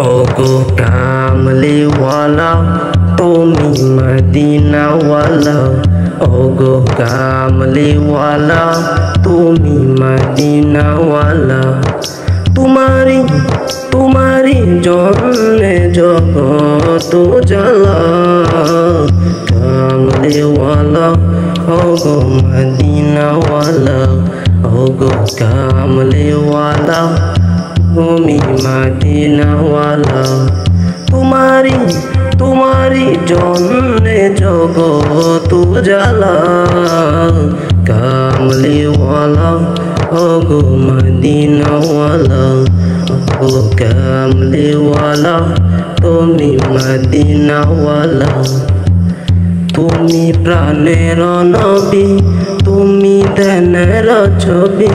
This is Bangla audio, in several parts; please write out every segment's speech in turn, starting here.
ওগো কামলিওয়ালা তুমি মদিনাওয়ালা, ওগো কামলিওয়ালা তুমি মদিনাওয়ালা। তোমারি জন্যে জগত জ্বালা, কামলিওয়ালা ওগো মদিনাওয়ালা, ওগো কামলিওয়ালা তুমি মদিনাওয়ালা। তোমারি জন্যে জগত জ্বালা, কামলিওয়ালা ওগো মদিনাওয়ালা, ওগো কামলিওয়ালা তুমি মদিনাওয়ালা। তুমি প্রাণের নবী, তুমি ধ্যানের ছবি,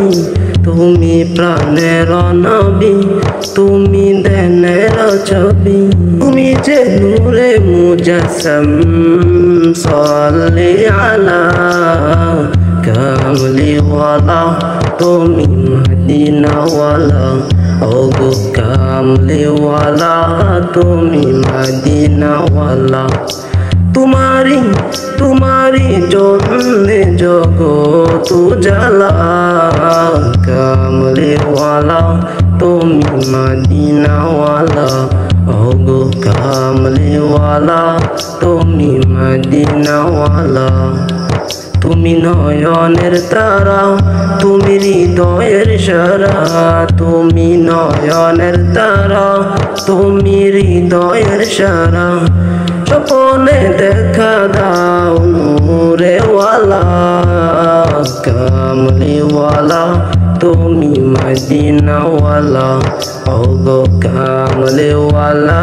তুমি প্রাণের নবী, তুমি ধ্যানের ছবি। তুমি যে নূরে মুজাসসাম, সাল্লি আলা কামলিওয়ালা তুমি মদিনাওয়ালা, ওগো কামলিওয়ালা তুমি মদিনাওয়ালা। তোমারি জন্যে জগত জ্বালা, কামলিওয়ালা তুমি মদিনাওয়ালা, ওগো কামলিওয়ালা তুমি মদিনাওয়ালা। তুমি নয়নের তারা, তুমি হৃদয়ের সারা, তুমি নয়নের তারা, তুমি হৃদয়ের সারা। স্বপনে দেখা দাও নূরেওয়ালা, কামলিওয়ালা তুমি মদিনাওয়ালা, ওগো কামলিওয়ালা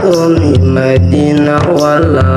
তুমি মদিনাওয়ালা।